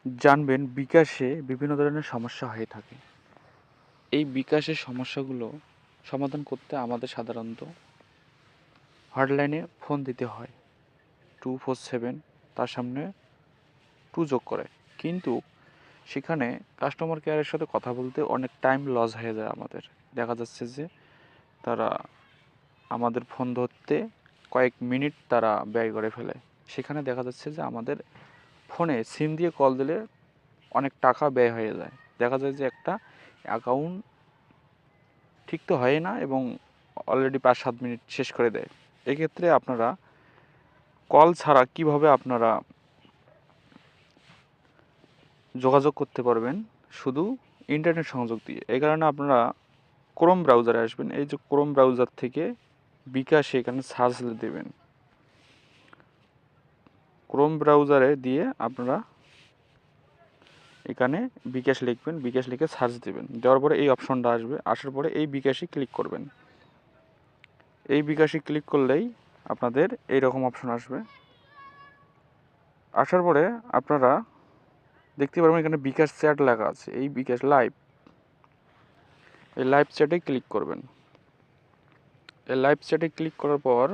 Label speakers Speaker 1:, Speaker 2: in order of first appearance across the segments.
Speaker 1: জানবেন বিকাশে বিভিন্ন ধরনের সমস্যা হয়ে থাকে। এই বিকাশের সমস্যাগুলো সমাধান করতে আমাদের সাধারণত হটলাইনে ফোন দিতে হয় 247, তার সামনে 2 যোগ করে। কিন্তু সেখানে কাস্টমার কেয়ারের সাথে কথা বলতে অনেক টাইম লস হয়ে যায় আমাদের। দেখা যাচ্ছে যে তারা আমাদের ফোন ধরতে কয়েক মিনিট তারা ব্যয় করে ফেলে। সেখানে দেখা যাচ্ছে যে আমাদের ফোনে সিম দিয়ে কল দিলে অনেক টাকা ব্যয় হয়ে যায়। দেখা যায় যে একটা অ্যাকাউন্ট ঠিক তো হয় না এবং অলরেডি 5-7 মিনিট শেষ করে দেয়। এক্ষেত্রে আপনারা কল ছাড়া কিভাবে আপনারা যোগাযোগ করতে পারবেন? শুধু ইন্টারনেট সংযোগ দিয়ে। এই কারণে আপনারা ক্রোম ব্রাউজারে আসবেন। এই যে ক্রোম ব্রাউজার থেকে বিকাশে এখানে সার্চ দেবেন। ক্রোম ব্রাউজারে দিয়ে আপনারা এখানে বিকাশ লিখবেন, বিকাশ লিখে সার্চ দেবেন। দেওয়ার পরে এই অপশনটা আসবে, আসার পরে এই বিকাশে ক্লিক করবেন। এই বিকাশে ক্লিক করলেই আপনাদের এইরকম অপশন আসবে। আসার পরে আপনারা দেখতে পারবেন এখানে বিকাশ চ্যাট লেখা আছে। এই বিকাশ লাইভ, এই লাইভ চ্যাটে ক্লিক করবেন। এই লাইভ চ্যাটে ক্লিক করার পর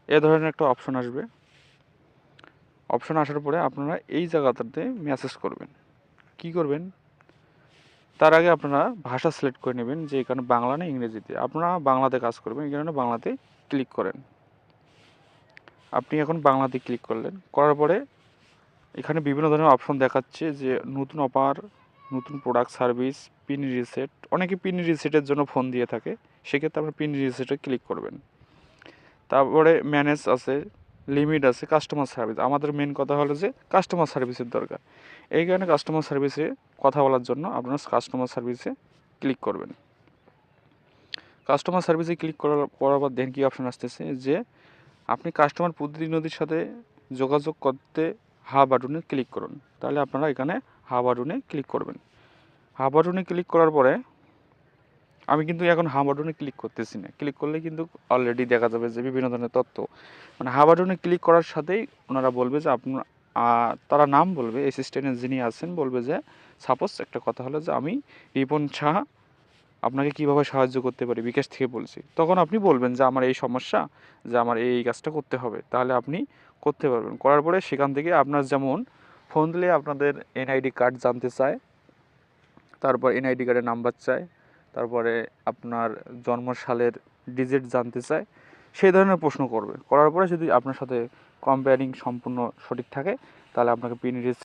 Speaker 1: এ ধরনের একটা অপশন আসবে। অপশন আসার পরে আপনারা এই জায়গাটাতে মেসেজ করবেন। কি করবেন? তার আগে আপনারা ভাষা সিলেক্ট করে নেবেন যে এখানে বাংলা না ইংরেজিতে। আপনারা বাংলাতে কাজ করবেন, এই কারণে বাংলাতে ক্লিক করেন। আপনি এখন বাংলাতে ক্লিক করলেন, করার পরে এখানে বিভিন্ন ধরনের অপশন দেখাচ্ছে যে নতুন অফার, নতুন প্রোডাক্ট সার্ভিস, পিন রিসেট। অনেকে পিন রিসেটের জন্য ফোন দিয়ে থাকে, সেক্ষেত্রে আপনারা পিন রিসেটে ক্লিক করবেন। তারপরে ম্যানেজ আছে, লিমিট আছে, কাস্টমার সার্ভিস। আমাদের মেন কথা হলো যে কাস্টমার সার্ভিসের দরকার। এই কারণে কাস্টমার সার্ভিসে কথা বলার জন্য আপনারা কাস্টমার সার্ভিসে ক্লিক করবেন। কাস্টমার সার্ভিসে ক্লিক করার পর দেখেন কী অপশন আসতেছে যে আপনি কাস্টমার প্রতিনিধির সাথে যোগাযোগ করতে হা বাটনে ক্লিক করুন। তাহলে আপনারা এখানে হা বাটনে ক্লিক করবেন। হা বাটনে ক্লিক করার পরে আমি কিন্তু এখন হা বাটনে ক্লিক করতেছি না। ক্লিক করলে কিন্তু অলরেডি দেখা যাবে যে বিভিন্ন ধরনের তথ্য, মানে হা বাটনে ক্লিক করার সাথেই ওনারা বলবে যে আপনার তারা নাম বলবে, অ্যাসিস্ট্যান্টে যিনি আছেন বলবে যে সাপোজ একটা কথা হলো যে আমি রিপন সাহা আপনাকে কীভাবে সাহায্য করতে পারি, বিকাশ থেকে বলছি। তখন আপনি বলবেন যে আমার এই সমস্যা, যে আমার এই কাজটা করতে হবে। তাহলে আপনি করতে পারবেন। করার পরে সেখান থেকে আপনার যেমন ফোন দিলে আপনাদের এনআইডি কার্ড জানতে চায়, তারপর এনআইডি কার্ডের নাম্বার চায়, তারপরে আপনার জন্মসালের ডিজিট জানতে চায়, সেই ধরনের প্রশ্ন করবে। করার পরে যদি আপনার সাথে কম্পেয়ারিং সম্পূর্ণ সঠিক থাকে তাহলে আপনাকে পিন